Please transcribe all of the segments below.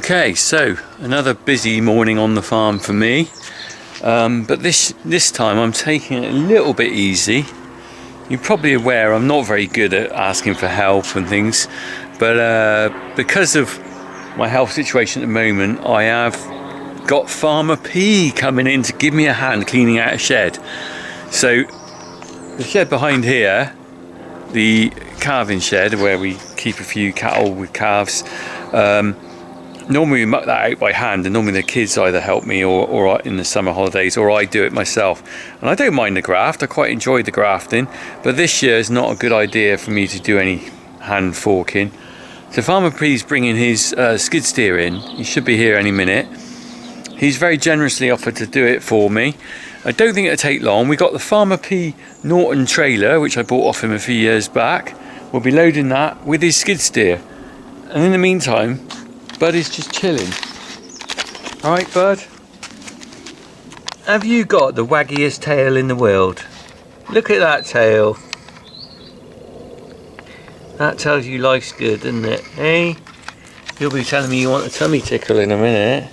Okay, so another busy morning on the farm for me, but this time I'm taking it a little bit easy. You're probably aware I'm not very good at asking for help and things, but because of my health situation at the moment, I have got Farmer P coming in to give me a hand cleaning out a shed. So the shed behind here, the calving shed where we keep a few cattle with calves, normally we muck that out by hand, and normally the kids either help me or in the summer holidays, or I do it myself. And I don't mind the graft, I quite enjoy the grafting, but this year is not a good idea for me to do any hand forking. So Farmer P's bringing his skid steer in. He should be here any minute. He's very generously offered to do it for me. I don't think it'll take long. We got the Farmer P Norton trailer, which I bought off him a few years back. We'll be loading that with his skid steer. And in the meantime, Bud is just chilling. Alright, Bud? Have you got the waggiest tail in the world? Look at that tail. That tells you life's good, doesn't it? Hey? You'll be telling me you want a tummy tickle in a minute.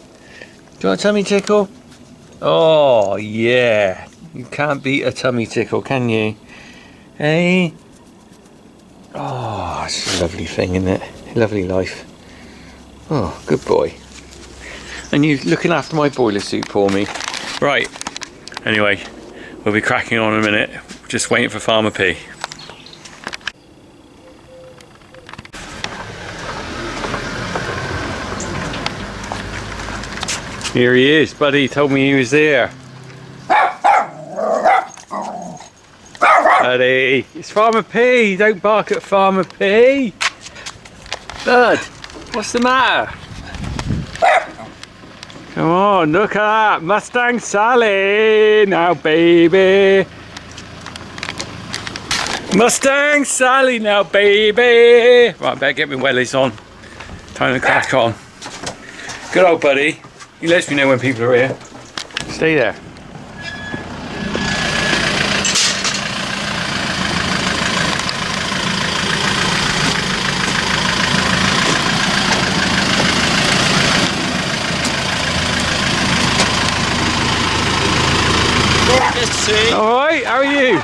Do you want a tummy tickle? Oh, yeah. You can't beat a tummy tickle, can you? Hey? Oh, it's a lovely thing, isn't it? Lovely life. Oh, good boy. And you looking after my boiler suit for me. Right. Anyway, we'll be cracking on in a minute. Just waiting for Farmer P. Here he is. Buddy told me he was there. Buddy, it's Farmer P. Don't bark at Farmer P. Bud. What's the matter? Come on, look at that. Mustang Sally now, baby. Mustang Sally now, baby. Right, better get my wellies on. Time to crack on. Good old buddy. He lets me know when people are here. Stay there. Alright, how are you?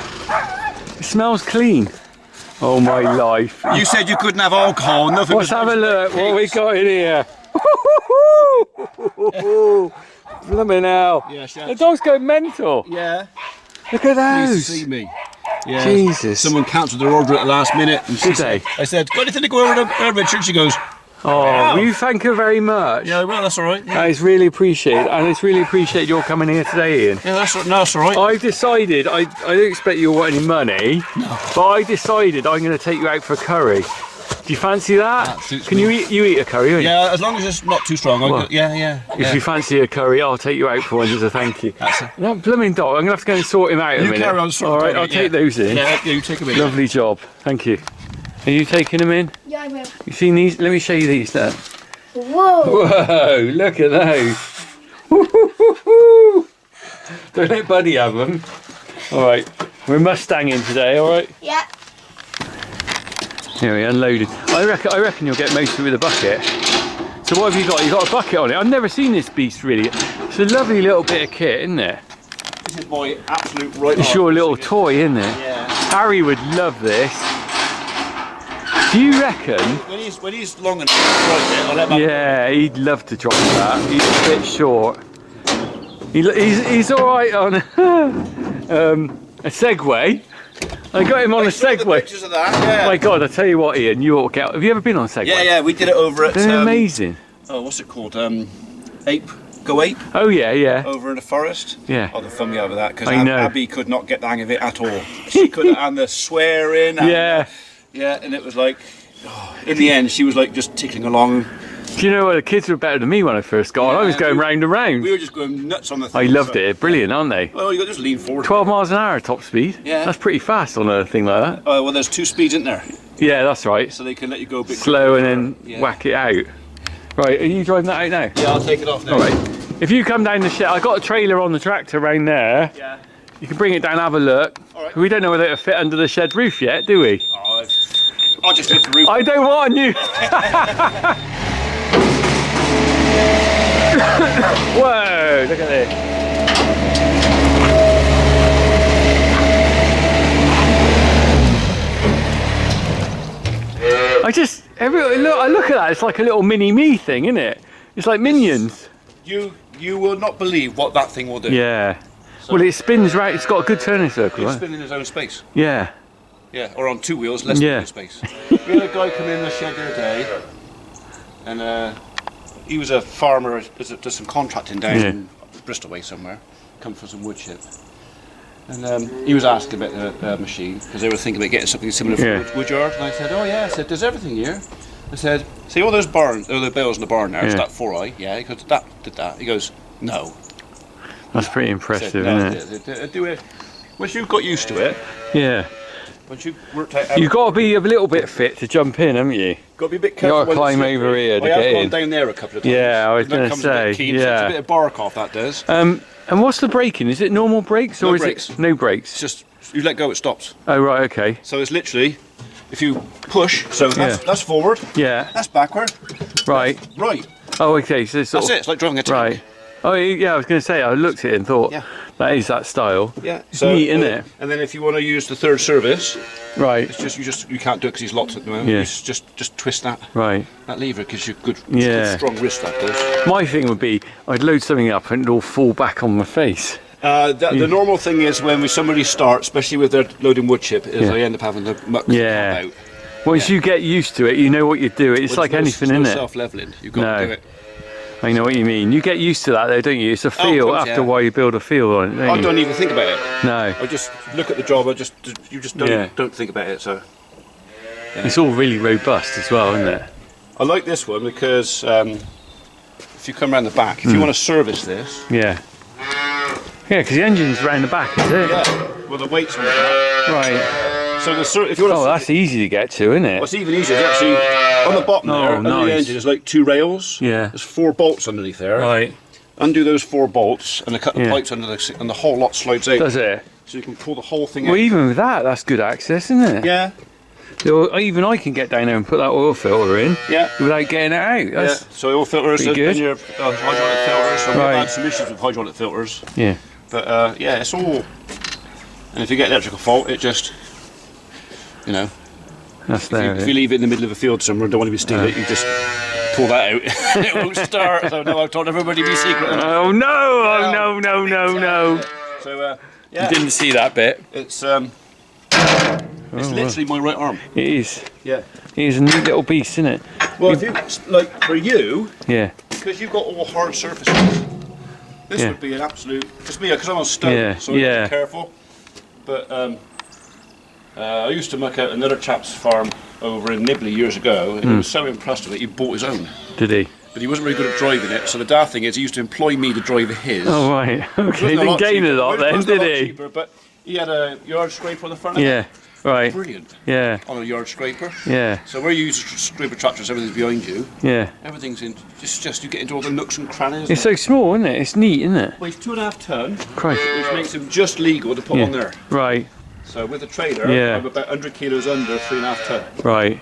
It smells clean. Oh my life. You said you couldn't have alcohol, nothing. Let's have a look what we got in here. Blimey now. Yeah, the dog's going mental. Yeah. Look at those. Pleased to see me. Yeah. Jesus. Someone cancelled their order at the last minute. And Did they? I said, got anything to go over to Richard? She goes, oh, will you thank her very much? yeah, well, that's all right. Yeah. That is really appreciated, and it's really appreciated you're coming here today, Ian. Yeah, that's all right. I've decided, I don't expect you'll want any money, but I decided I'm going to take you out for a curry. Do you fancy that? That suits Can me. you eat a curry? Won't you? Yeah, as long as it's not too strong. Yeah. If you fancy a curry, I'll take you out for one as a thank you. That blooming dog, I'm going to have to go and sort him out in a minute. Carry on, Alright, I'll take those in. Yeah, you take them in. Lovely job, thank you. Are you taking them in? Yeah, I will. You seen these? Let me show you these, look. Whoa! Whoa, look at those. Don't let Buddy have them. Alright, we're Mustanging today, alright? Yeah. Here we unloaded. I reckon you'll get most of it with a bucket. So what have you got? You got a bucket on it. I've never seen this beast really. It's a lovely little bit of kit, isn't it? This is my absolute right. It's your little toy, isn't it? Yeah. Harry would love this. Do you reckon? When he's long enough, I'll let him. Yeah, he'd love to drop that. He's a bit short. He's all right on a Segway. I got him on a Segway. Pictures of that, yeah. My God, I tell you what, Ian, you ought to get. Have you ever been on a Segway? Yeah, we did it over at. They're amazing. Oh, what's it called? Ape. Go Ape. Oh yeah. Over in the forest. Yeah. Oh, the fun me over that because I know. Abby could not get the hang of it at all. She couldn't, and the swearing. And yeah, and it was like, in the end, she was like just tickling along. Do you know what? The kids were better than me when I first got on. I was going round and round. We were just going nuts on the thing. I loved it. Brilliant, aren't they? Well, you got to just lean forward. 12 miles an hour top speed. Yeah. That's pretty fast on a thing like that. Oh, well, there's 2 speeds in there. Yeah, that's right. So they can let you go a bit slow and then whack it out. Right, are you driving that out now? Yeah, I'll take it off now. All right. If you come down the shed, I got a trailer on the tractor around there. Yeah. You can bring it down, have a look. All right. We don't know whether it'll fit under the shed roof yet, do we? Oh, I'll just lift the roof. I don't want you. Whoa, look at this. I look at that, it's like a little mini me thing, isn't it? It's like Minions. You will not believe what that thing will do. Yeah. So, well, it spins right, it's got a good turning circle, It's right? spinning in its own space. Yeah. Yeah, or on two wheels, less than space. We had a guy come in the shed the other day, and he was a farmer, does some contracting down in Bristol way somewhere, come for some wood chip. And he was asking about the machine, because they were thinking about getting something similar for the wood yard. And I said, oh yeah, I said, there's everything here. I said, see all those barns, all the bales in the barn there, it's that 4i, yeah, he goes, that did that. He goes, no. That's pretty impressive, said, no, isn't it? Do it. Once you've got used to it, once you've worked out, you've got to be a little bit fit to jump in, haven't you? Got to be a bit careful. You've got to climb over here to get in. I've gone down there a couple of times. Yeah, I was going to say. Yeah. It's a bit of bark off, that does. And what's the braking? Is it normal brakes or is it no brakes? It's just you let go, it stops. Oh right, okay. So it's literally, if you push, so that's forward. Yeah. That's backward. Right. That's right. Oh, okay. So it's that's it. It's like driving a tank. Right. Oh yeah, I was going to say. I looked at it and thought that is that style. Yeah. It's neat, isn't it? And then if you want to use the third service, right. It's just you can't do it because he's locked at the moment. Yeah. You just twist that. Right. That lever gives you good strong wrist. That does. My thing would be I'd load something up and it'll fall back on my face. The normal thing is when somebody starts, especially with their loading wood chip, is they end up having the muck come out. Once you get used to it, you know what you're doing. It's like anything, isn't it? Self-leveling. You've got to do it. I know what you mean. You get used to that though, don't you? It's a feel after a while you build a feel on it, don't you? I don't even think about it. No. I just look at the job, you just don't think about it, so. Yeah. It's all really robust as well, isn't it? I like this one because if you come around the back, if you want to service this. Yeah. Yeah, because the engine's round the back, is it? Yeah. Well, the weight's on the back. Right. So if you want to, that's easy to get to, isn't it? Well, it's even easier. It's actually on the bottom there, under the engine, there's like 2 rails. Yeah. There's 4 bolts underneath there. Right. Undo those 4 bolts, and a couple of pipes under and the whole lot slides out. Does it? So you can pull the whole thing out. Well, even with that, that's good access, isn't it? Yeah. So even I can get down there and put that oil filter in. Yeah. Without getting it out. That's So oil filters and your hydraulic filters. So we've had some issues with hydraulic filters. Yeah. But it's all. And if you get electrical fault, it just. You know, that's if you leave it in the middle of a field somewhere and don't want to be stealing it, you just pull that out and it won't start. So no, I've told everybody to be secret. Oh no! Oh no! So you didn't see that bit. It's literally my right arm. It is. Yeah. It is a neat little beast, isn't it? Well, if you like for you, because you've got all hard surfaces, this would be an absolute. Just me, because I'm on stone, so I'm be careful. But I used to muck out another chap's farm over in Nibley years ago, and he was so impressed with it, he bought his own. Did he? But he wasn't very good at driving it, so the daft thing is he used to employ me to drive his. Oh right, okay, he didn't gain a lot then, did he? Cheaper, but he had a yard scraper on the front of it. Right. Brilliant. Yeah. On a yard scraper. Yeah. So where you use scraper tractors, everything's behind you. Yeah. Everything's in, just you get into all the nooks and crannies. It's so small, isn't it? It's neat, isn't it? Well, he's 2.5 ton, Christ. which makes him just legal to put on there. Right. So with the trailer, I'm about 100 kilos under 3.5 ton. Right.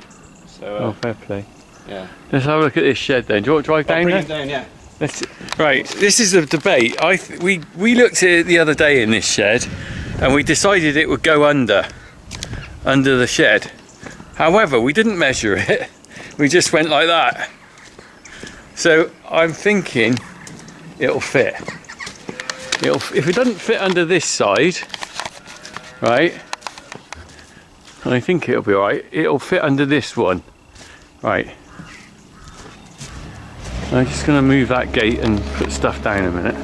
So, fair play. Yeah. Let's have a look at this shed then. Do you want to drive down there? Down, yeah. Right. This is a debate. We looked at it the other day in this shed, and we decided it would go under the shed. However, we didn't measure it. We just went like that. So I'm thinking it'll fit. If it doesn't fit under this side. Right, and I think it'll be alright. It'll fit under this one. Right. I'm just going to move that gate and put stuff down a minute.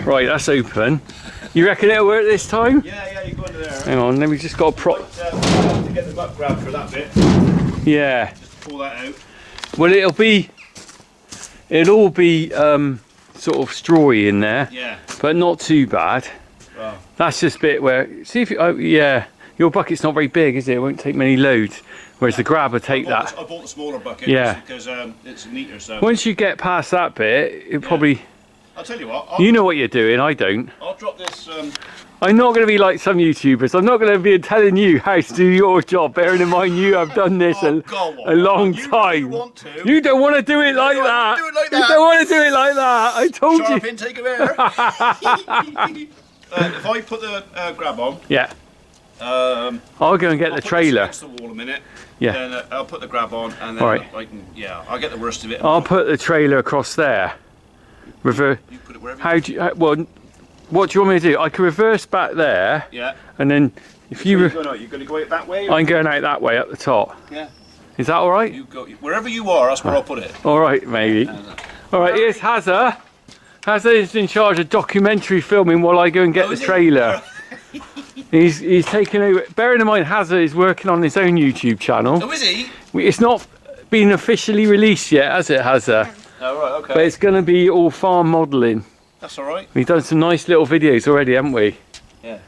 Right, that's open. You reckon it'll work this time? Yeah, you go under there. Hang on, then we just got to prop. To get the butt grab for that bit. Yeah. Just pull that out. Well, it'll all be sort of strawy in there. Yeah. But not too bad. Well, That's just a bit where, see if you, oh yeah, your bucket's not very big, is it? It won't take many loads. Whereas the grabber take that. I bought the smaller bucket because it's neater. So once you get past that bit, it probably. I'll tell you what. You know what you're doing. I don't. I'll drop this. I'm not going to be like some YouTubers. I'm not going to be telling you how to do your job. Bearing in mind you have done this a long time. You want to? You don't want to do it like that. Do it like that. You don't want to do it like that. I told Sharp you. intake of air. If I put the grab on. Yeah. I'll go and get the trailer. Put the wall a minute. Yeah. Then I'll put the grab on, and then Right. I can. Yeah, I'll get the worst of it. I'll put the trailer across there. You put it wherever. How do you? Well, what do you want me to do? I can reverse back there. Yeah. And then if you. You're going to go that way. I'm going out that way up the top. Yeah. Is that all right? You go wherever you are. That's where I'll put it. All right, maybe. All right. Here's Hazza. Hazza is in charge of documentary filming while I go and get the trailer. He's taking over. Bearing in mind, Hazza is working on his own YouTube channel. Oh, is he? It's not been officially released yet, has it, Hazza? Oh, right, okay. But it's going to be all farm modelling. That's all right. We've done some nice little videos already, haven't we? Yeah.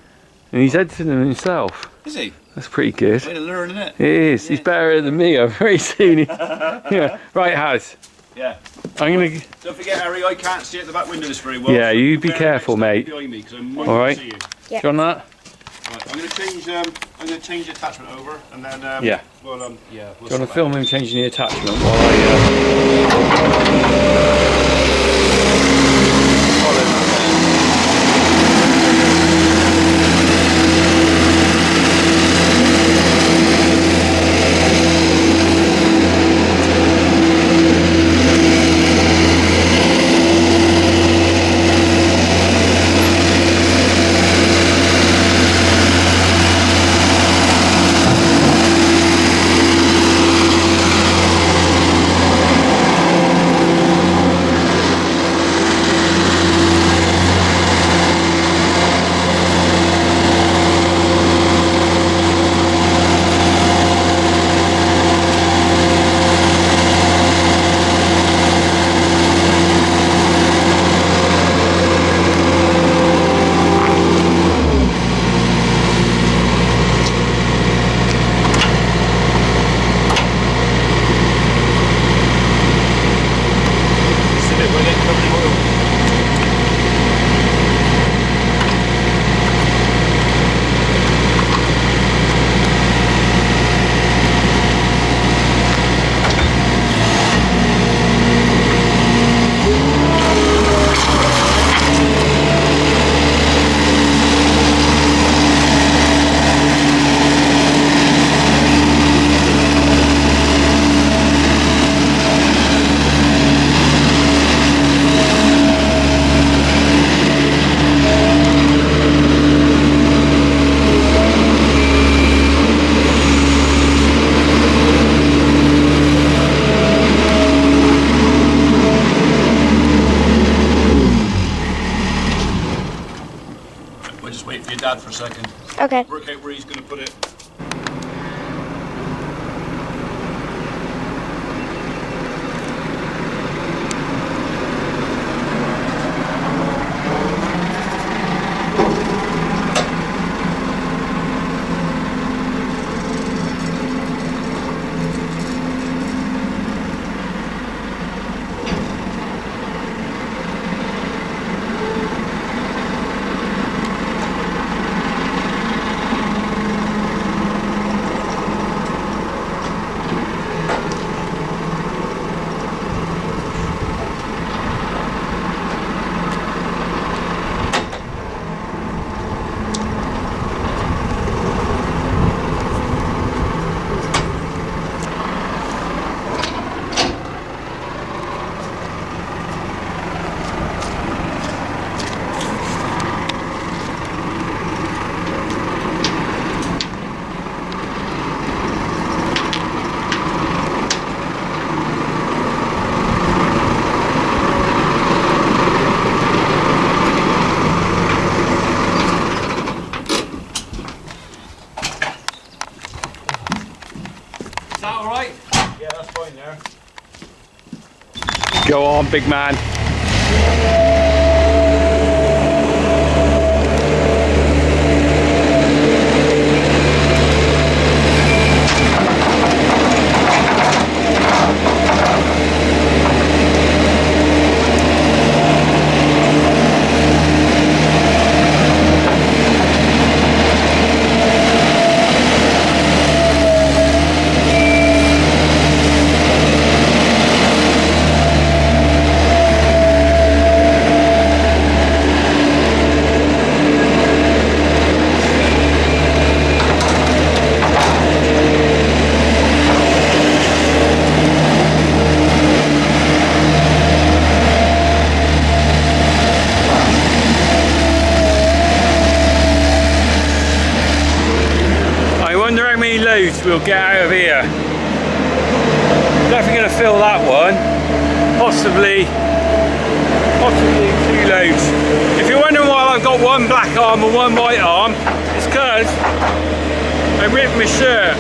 And he's editing them himself. Is he? That's pretty good. Way to learn, isn't it? It is. Yeah. He's better than me. I've already seen it. Yeah. Right, Haz. Yeah. I'm gonna. Don't forget, Harry. I can't see at the back window this very well. Yeah, so you be careful, mate. Behind me, 'cause I might all right. see you. Yeah. Do you want that? Right, I'm going to change. I'm going to change the attachment over, and then. Yeah. Well, yeah. Do you want to film him changing the attachment while I? Dad for a second. Okay. Work out where he's going to put it. Go on, big man. We'll get out of here. Definitely going to fill that one. Possibly 2 loads. If you're wondering why I've got one black arm and one white arm, it's because I ripped my shirt.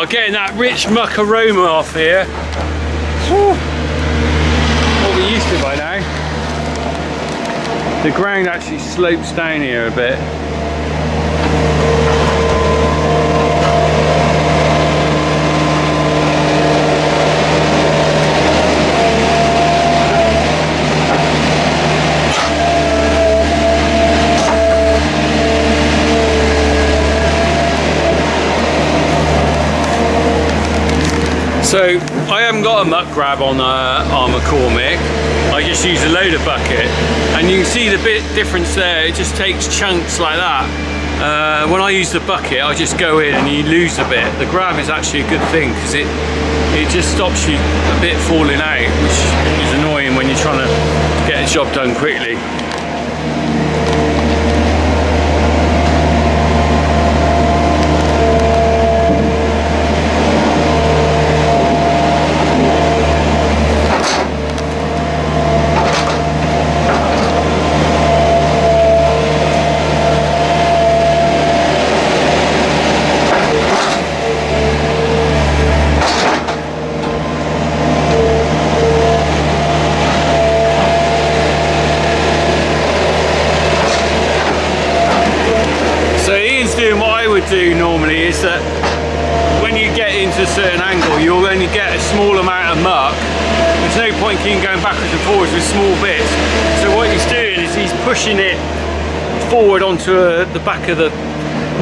Getting that rich muck aroma off here. Whew. What we're used to by now. The ground actually slopes down here a bit. So I haven't got a muck grab on McCormick. I just use a loader bucket, and you can see the bit difference there. It just takes chunks like that. When I use the bucket, I just go in and you lose a bit. The grab is actually a good thing because it just stops you a bit falling out, which is annoying when you're trying to get a job done quickly. Do normally is that when you get into a certain angle, you'll only get a small amount of muck there's no point keeping going backwards and forwards with small bits. So what he's doing is he's pushing it forward onto the back of the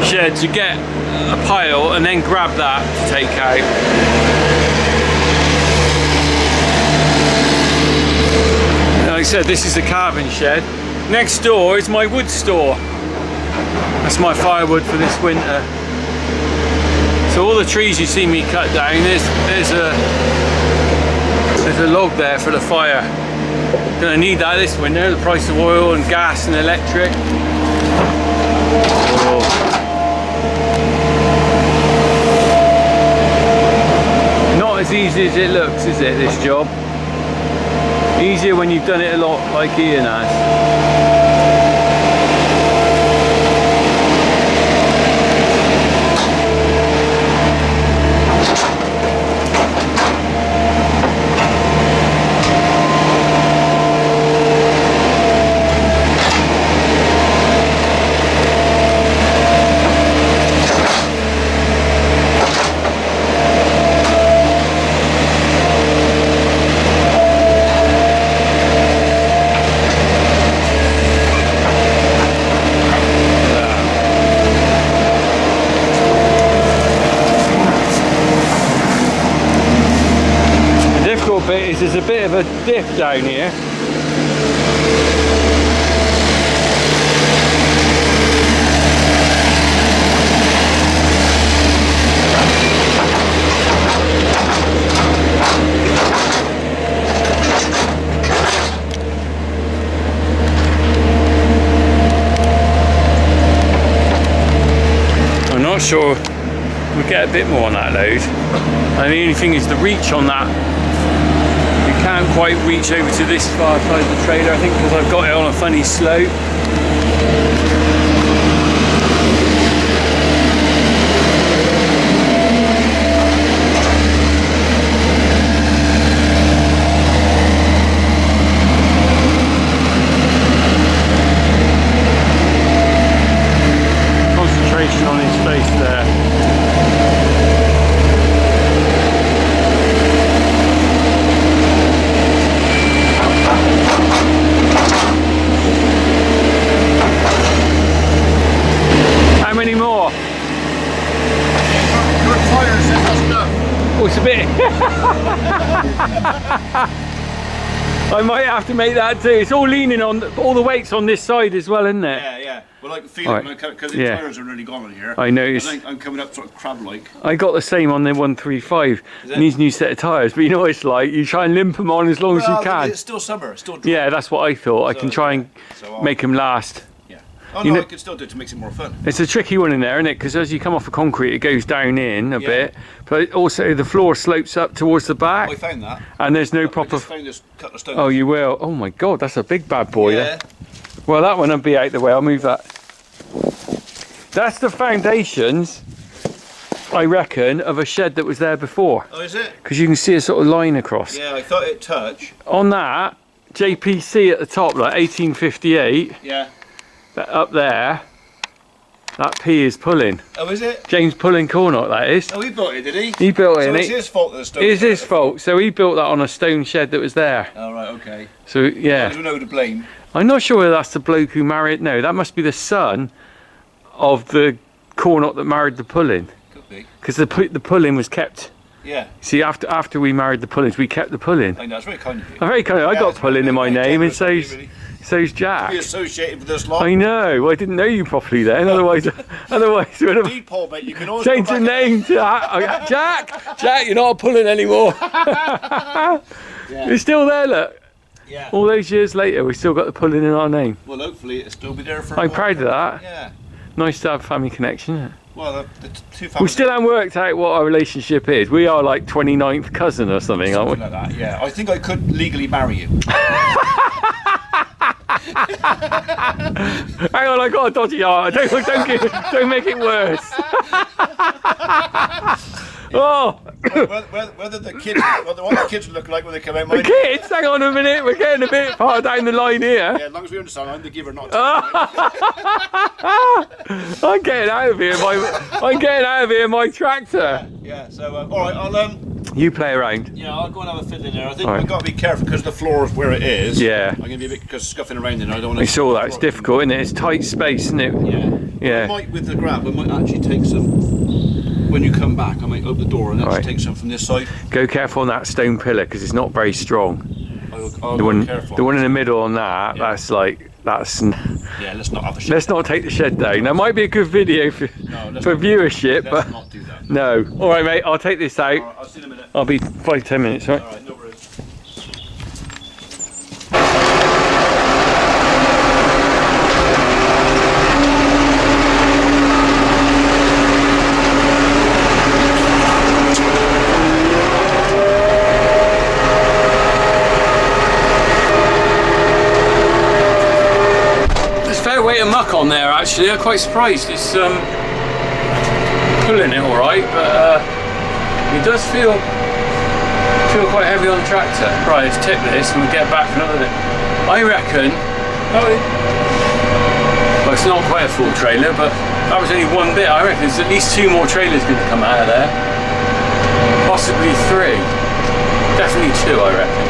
shed to get a pile and then grab that to take out. Like I said, this is the carving shed. Next door is my wood store. That's my firewood for this winter. So all the trees you see me cut down, there's a log there for the fire. Gonna need that this winter, the price of oil and gas and electric. Oh. Not as easy as it looks, is it, this job? Easier when you've done it a lot like Ian has. Bit is there's a bit of a dip down here. I'm not sure we'll get a bit more on that load. And the only thing is the reach on that. Can't quite reach over to this far side of the trailer, I think, because I've got it on a funny slope. Concentration on his face there. It's a bit. I might have to make that too. It's all leaning on, all the weight's on this side as well, isn't it? Yeah, yeah. Well, I can feel it because the tyres are really gone on here. I noticed. I'm coming up sort of crab-like. I got the same on the 135. Needs new set of tyres, but you know what it's like. You try and limp them on as long as you can. It's still summer. It's still dry. Yeah, that's what I thought. I can try and make them last. Oh no, I can still do it to make it more fun. It's a tricky one in there, isn't it? Because as you come off the concrete, it goes down in a bit, but also the floor slopes up towards the back. I found that. And there's no proper. I just found this couple of stones. Oh, you will. Oh my God, that's a big bad boy. Yeah. Well, that one will be out the way. I'll move that. That's the foundations, I reckon, of a shed that was there before. Oh, is it? Because you can see a sort of line across. Yeah, I thought it'd touch. On that, JPC at the top, like 1858. Yeah. Up there, that P is pulling. Oh, is it? James Pulling Cornock, that is. Oh, he built it, did he? He built it. So it's his fault that the stone. It is his fault. So he built that on a stone shed that was there. Oh, right, okay. So, yeah. I don't know who to blame. I'm not sure whether that's the bloke who married. No, that must be the son of the Cornock that married the Pulling. Could be. Because the Pulling was kept. Yeah. See, after we married the Pullings, we kept the Pulling. I know, it's very kind of you. I'm very kind of. I got Pulling in my name, and so's Jack. Be associated with this lot. I know. Well, I didn't know you properly then. Otherwise, would have. Indeed, Paul, mate, you can always change your name to Jack. Jack, you're not Pulling anymore. It's still there. Look. Yeah. All those years later, we still got the Pulling in our name. Well, hopefully it'll still be there for. I'm proud of that. Yeah. Nice to have a family connection, isn't it? Well, the two families. We still haven't worked out what our relationship is. We are like 29th cousin or something, aren't we? Like that, yeah. I think I could legally marry you. Hang on, I got a dodgy art. Don't make it worse. Oh. Whether the kids, what the kids look like when they come out. The kids? Hang on a minute. We're getting a bit far down the line here. Yeah, as long as we understand, I'm the giver, not. I'm getting out of here. I'm getting out of here. My tractor. Yeah. So all right, You play around. Yeah, I'll go and have a fiddle in there. I think All right. I've got to be careful because the floor is where it is. Yeah. I'm going to be a bit because scuffing around in there. I don't want to. It's all that. It's difficult, isn't it? It's tight space, isn't it? Yeah. Yeah. We might, with the grab, we might actually take some. When you come back, I might open the door and actually Right. take some from this side. Go careful on that stone pillar because it's not very strong. I'll The go one, careful. the one in the middle on that. Yeah. That's like that's. Yeah, let's not have a shed. Let's not take the shed down. That might be a good video for let's for not- viewership, Let's but not do that. no. All right, mate. I'll take this out. All right, I'll see you in a minute. I'll be 5-10 minutes, right? All right, no worries. There's a fair weight of muck on there actually. I'm quite surprised. It's pulling it all right, but it does feel quite heavy on the tractor. Right, let's tip this and we'll get back for another bit. I reckon. Well, it's not quite a full trailer, but that was only one bit. I reckon there's at least 2 more trailers going to come out of there. Possibly 3. Definitely 2, I reckon.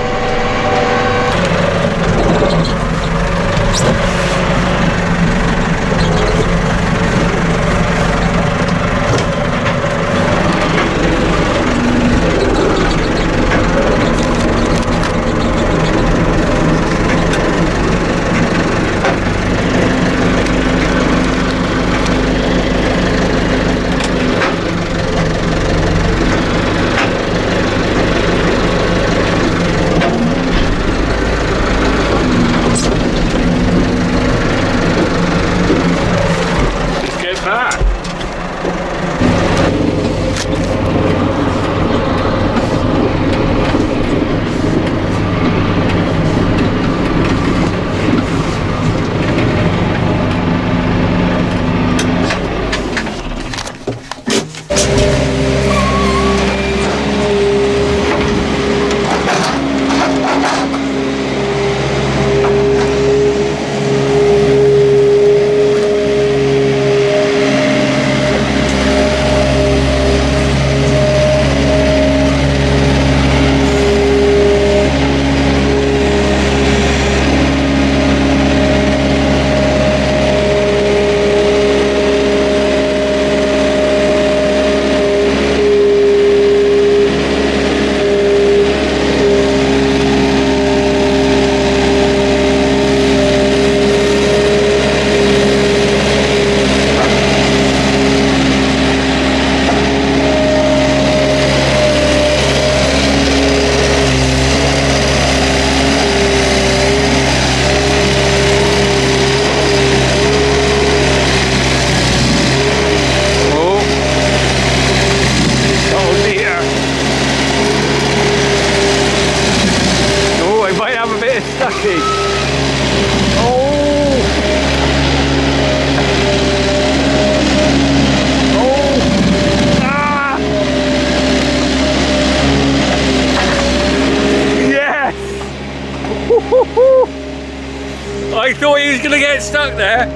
I thought he was going to get stuck there.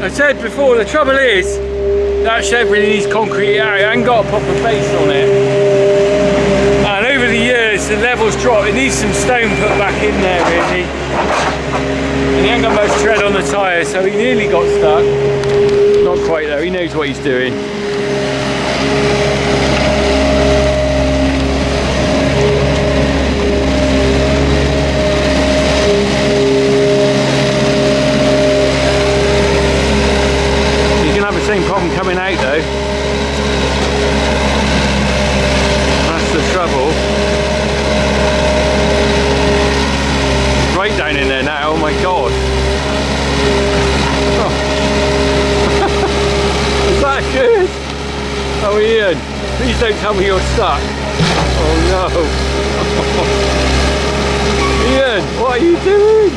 I said before, the trouble is, that shed really needs concrete out. It ain't got a proper base on it. And over the years, the level's dropped. It needs some stone put back in there, really. And he ain't got much tread on the tyre, so he nearly got stuck. Not quite though, he knows what he's doing. Same problem coming out though. That's the trouble. Right down in there now, oh my god. Oh. Is that good? Oh Ian, please don't tell me you're stuck. Oh no. Ian, what are you doing?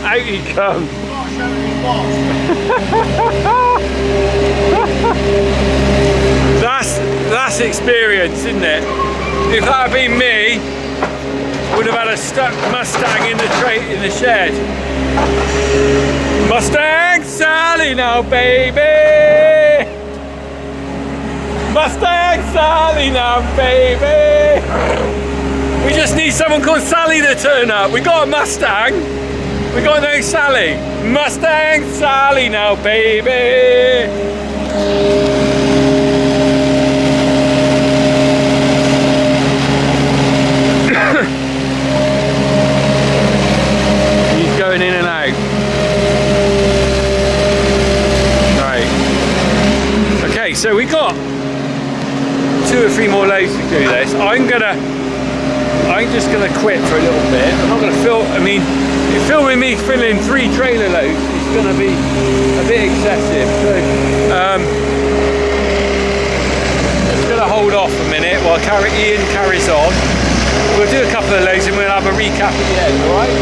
Out he comes. That's experience, isn't it? If that had been me, would have had a stuck Mustang in the shed. Mustang Sally now, baby. Mustang Sally now, baby. We just need someone called Sally to turn up. We got a Mustang. We got no Sally. Mustang Sally now, baby. He's going in and out. Right. Okay, so we got 2 or 3 more loads to do this. I'm just gonna quit for a little bit. I'm not gonna film. I mean, filming me filling 3 trailer loads is gonna be a bit excessive. So, just gonna hold off a minute while Ian carries on. We'll do a couple of loads and we'll have a recap at the end. All right?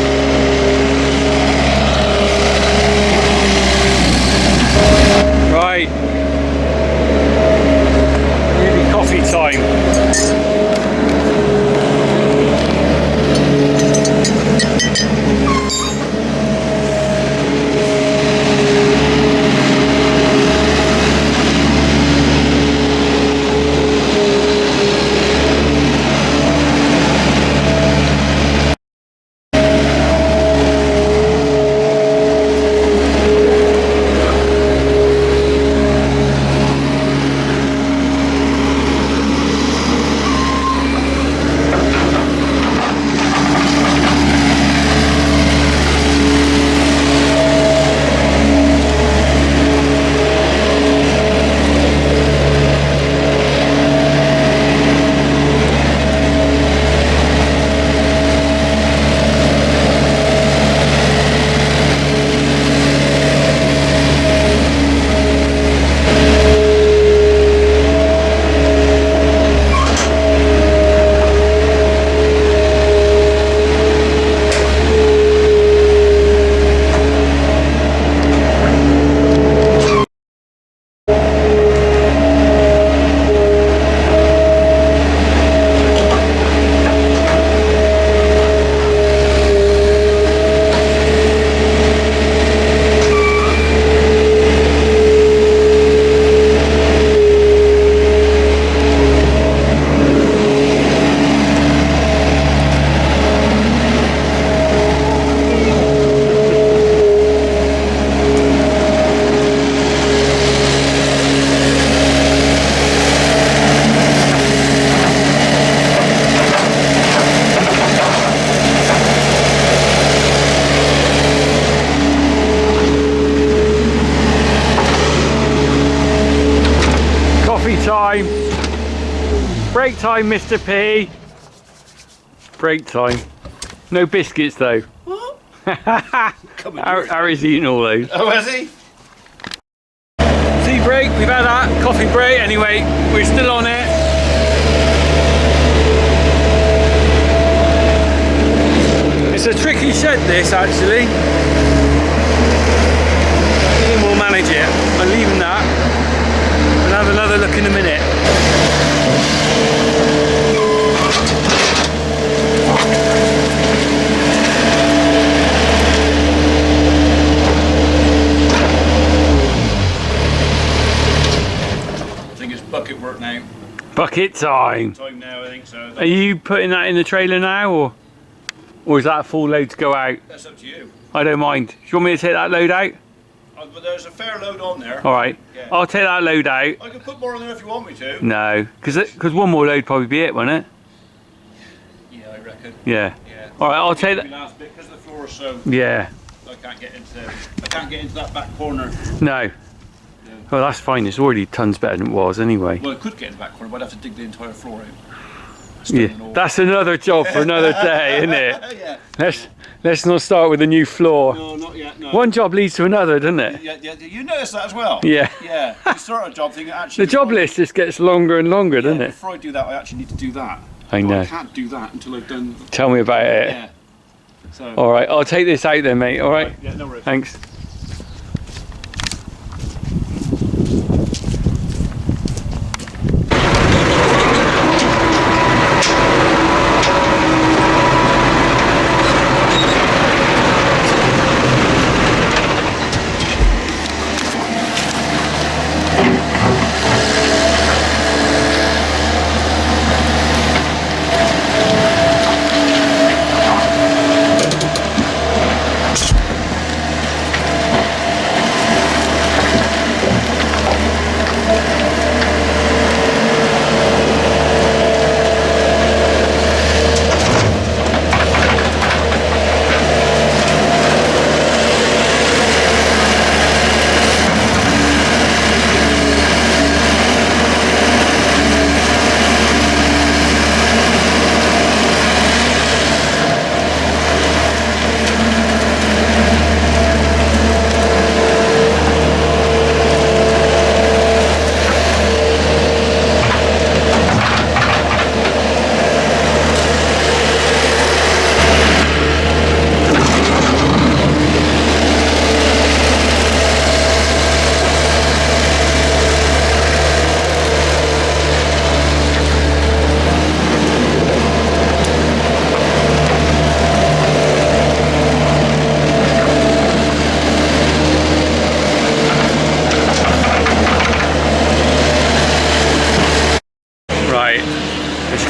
Right. Really coffee time. Time. Break time, Mr. P. Break time. No biscuits though. What? Harry's eating all those. Oh, has he? Tea break, we've had that. Coffee break. Anyway, we're still on it. It's a tricky shed, this actually. Ian will manage it. I'm leaving that. We'll have another look in a minute. I think it's bucket work now. Bucket time. Time now, I think so. Are you putting that in the trailer now, or is that a full load to go out? That's up to you. I don't mind. Do you want me to take that load out? But there's a fair load on there. All right. Yeah. I'll take that load out. I can put more on there if you want me to. No, because one more load probably be it, won't it? Yeah, I reckon. Yeah. Yeah. All right, I'll take that. Last bit because the floor is so. Yeah. I can't get into that back corner. No. Well, that's fine. It's already tons better than it was anyway. Well, I could get in the back corner, but I'd have to dig the entire floor out. Yeah. That's another job for another day, isn't it? Yeah. Let's not start with a new floor. No, not yet. No. One job leads to another, doesn't it? Yeah, you notice that as well. Yeah. Yeah. You start a job thing actually. The job list just gets longer and longer, doesn't it? Before I do that, I actually need to do that. I know. I can't do that until I've done. Tell me about it. Yeah. So. All right, I'll take this out then, mate. All right. Yeah, no worries. Thanks.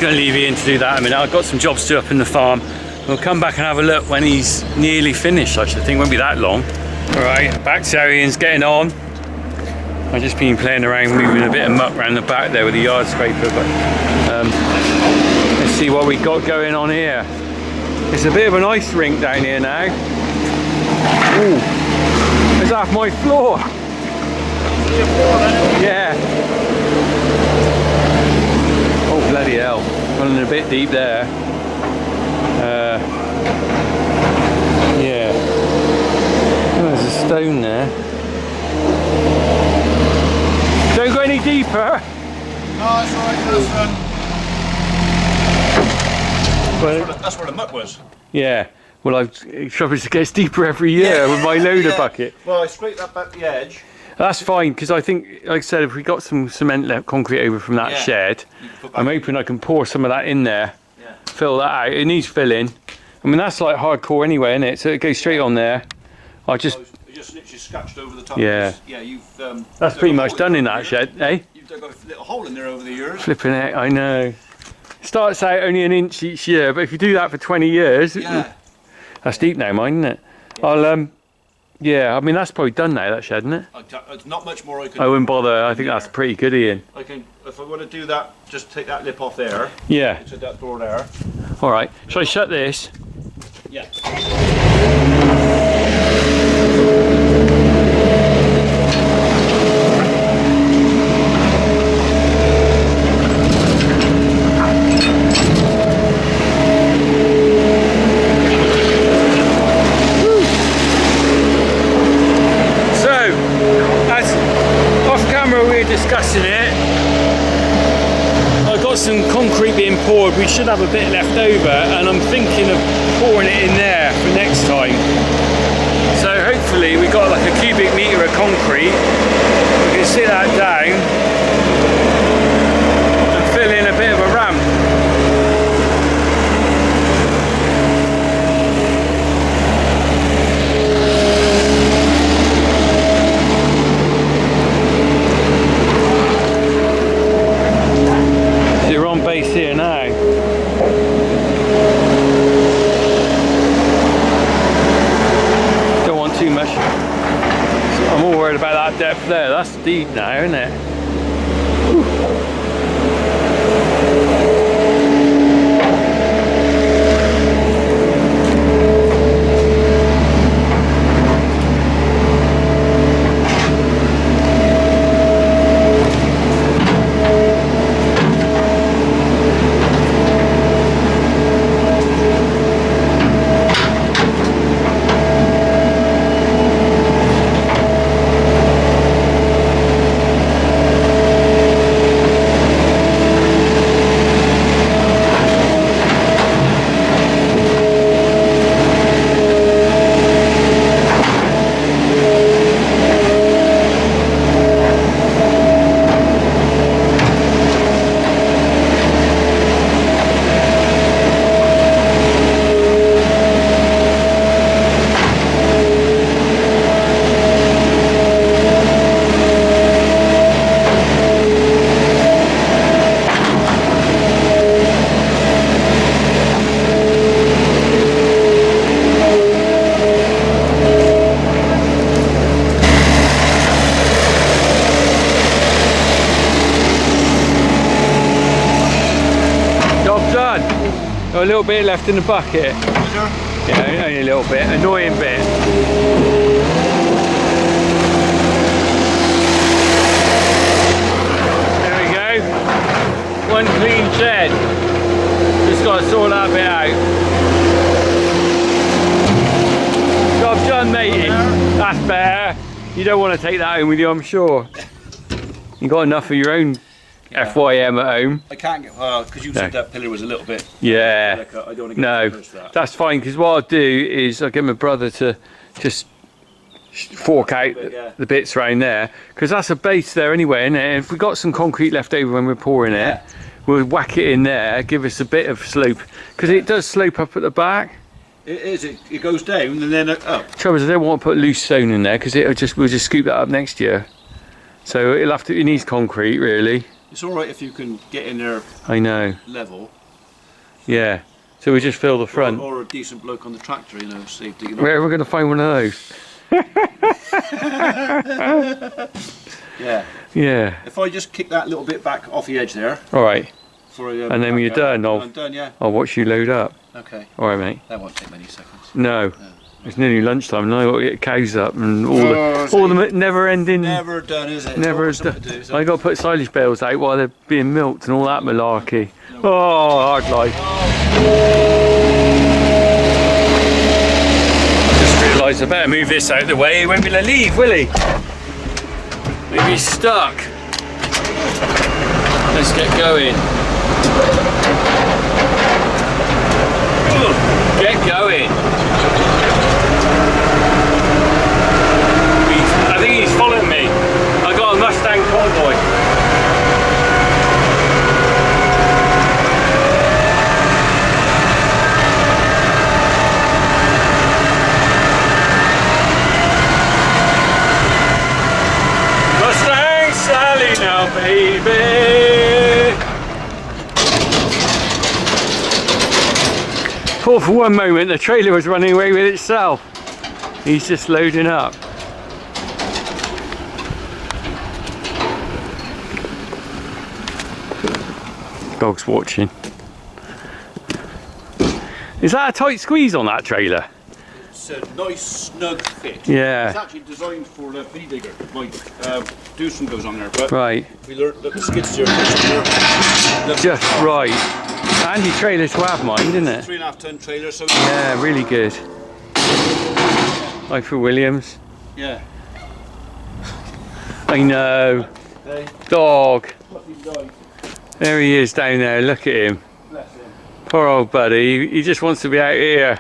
going to leave Ian to do that. I mean, I've got some jobs to do up in the farm. We'll come back and have a look when he's nearly finished. I should think it won't be that long. All right, back to how Ian's getting on. I've just been playing around, moving a bit of muck around the back there with the yard scraper, but let's see what we got going on here. It's a bit of an ice rink down here now. Ooh, there's half my floor. Yeah. Oh bloody hell, running a bit deep there. Yeah. Oh, there's a stone there. Don't go any deeper. No, it's alright. That's where the muck was. Yeah. Well, I've trouble it gets deeper every year with my loader bucket. Well, I scraped that back the edge. That's fine, because I think, like I said, if we got some cement left, concrete over from that shed, I'm hoping I can pour some of that in there, fill that out. It needs filling. I mean, that's like hardcore anyway, isn't it? So it goes straight on there. I just literally scratched over the top. Yeah. Yeah, you've. That's pretty much done in that shed, eh? You've got a little hole in there over the years. Flipping it, I know. Starts out only an inch each year, but if you do that for 20 years, that's deep now, mine, isn't it? Yeah. Yeah, I mean that's probably done now, that shed, isn't it? It's not much more I can. I wouldn't bother. I think that's pretty good, Ian. I can, if I want to do that, just take that lip off there. Yeah. Into that door there. All right. Shall I shut this? Yeah. Discussing it, I've got some concrete being poured. We should have a bit left over, and I'm thinking of pouring it in there for next time. So hopefully we got like a cubic metre of concrete. We can sit that down and fill in a bit of a ramp. Here now. Don't want too much. I'm all worried about that depth there. That's deep now, isn't it? Ooh. A little bit left in the bucket. Yeah, only a little bit. Annoying bit. There we go. One clean shed. Just got to sort that bit out. Job done, matey. That's better. You don't want to take that home with you, I'm sure. You got enough of your own FYM at home. I can't get, because you said that pillar was a little bit. Yeah. Like I don't want to get close to that. That's fine, because what I'll do is I'll get my brother to just fork out the bits around there, because that's a base there anyway, isn't it? If we've got some concrete left over when we're pouring it, we'll whack it in there, give us a bit of slope, because it does slope up at the back. It is, it goes down and then up. Trouble is I don't want to put loose stone in there, because we'll just scoop that up next year. So it'll have to, it needs concrete really. It's all right if you can get in there I know. level. Yeah. So we just fill the front. Or a decent bloke on the tractor, you know, see if they can. Where are we going to find one of those? Yeah. Yeah. If I just kick that little bit back off the edge there. All right. For a, And then when you're done, I'm done, yeah. I'll watch you load up. Okay. All right, mate. That won't take many seconds. No. It's nearly lunchtime and I've got to get cows up and all the never ending. Never done, is it? Never done. I got to put silage bales out while they're being milked and all that malarkey. Oh, hard life. I just realised I better move this out of the way. He won't be able to leave, will he? Maybe he's stuck. Let's get going. Get going. I think he's following me. I got a Mustang convoy. Mustang Sally now, baby. Thought for one moment the trailer was running away with itself. He's just loading up. Dog's watching. Is that a tight squeeze on that trailer? It's a nice snug fit. Yeah. It's actually designed for the V digger. My Doosan goes on there, but right. We learned that the skid steer just right. Handy trailer to have mine, isn't it? 3.5 ton trailer, so yeah, really good. Like for Williams. Yeah. I know. Hey. Dog. There he is down there, look at him. Bless him. Poor old buddy, he just wants to be out here.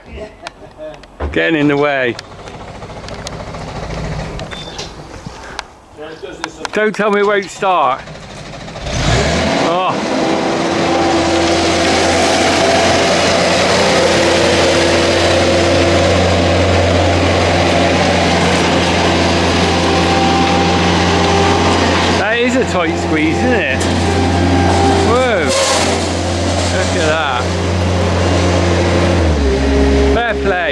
Getting in the way. Don't tell me it won't start. Oh. That is a tight squeeze, isn't it? Whoa. Look at that. Fair play.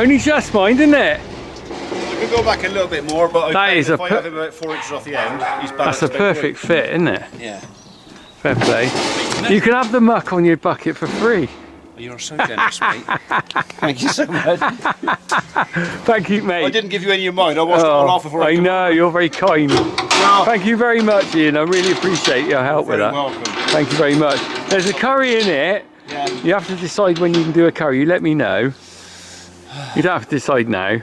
Only just mine, didn't it? I could go back a little bit more, but that is if I have him about 4 inches off the end, he's balanced. That's a perfect fit, isn't it? Yeah. Fair play. You can have the muck on your bucket for free. You're so generous, mate. Thank you so much. Thank you, mate. I didn't give you any of mine. I washed it all off before I know, you're very kind. Well, thank you very much, Ian. I really appreciate your help with that. Welcome. Thank you very much. There's a curry in it. Yeah. You have to decide when you can do a curry. You let me know. You don't have to decide now.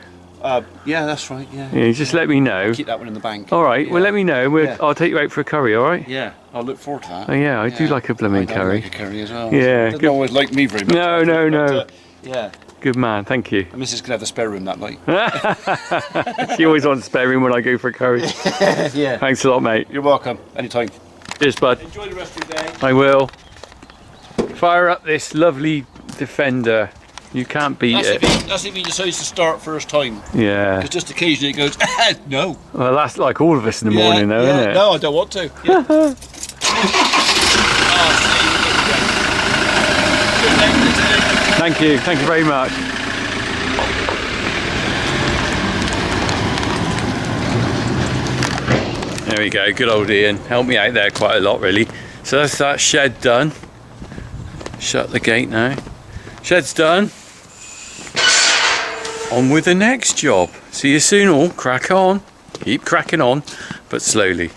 Yeah, that's right. Yeah. Yeah, you just let me know. I'll keep that one in the bank. All right. Yeah. Well, let me know. I'll take you out for a curry. All right. Yeah. I'll look forward to that. Oh yeah, I do like a blooming curry. I like a curry as well. Yeah. Doesn't always like me very much. No, no, no. Yeah. Good man. Thank you. And Mrs. can have the spare room that night. She always wants spare room when I go for a curry. Yeah. Thanks a lot, mate. You're welcome. Anytime. Cheers, bud. Enjoy the rest of your day. I will. Fire up this lovely Defender. You can't beat it. That's if he decides to start first time. Yeah. Because just occasionally it goes, no. Well, that's like all of us in the morning, though, isn't it? No, I don't want to. Yeah. Thank you. Thank you very much. There we go. Good old Ian. Helped me out there quite a lot, really. So that's that shed done. Shut the gate now. Shed's done. On with the next job. See you soon all. Crack on. Keep cracking on, but slowly.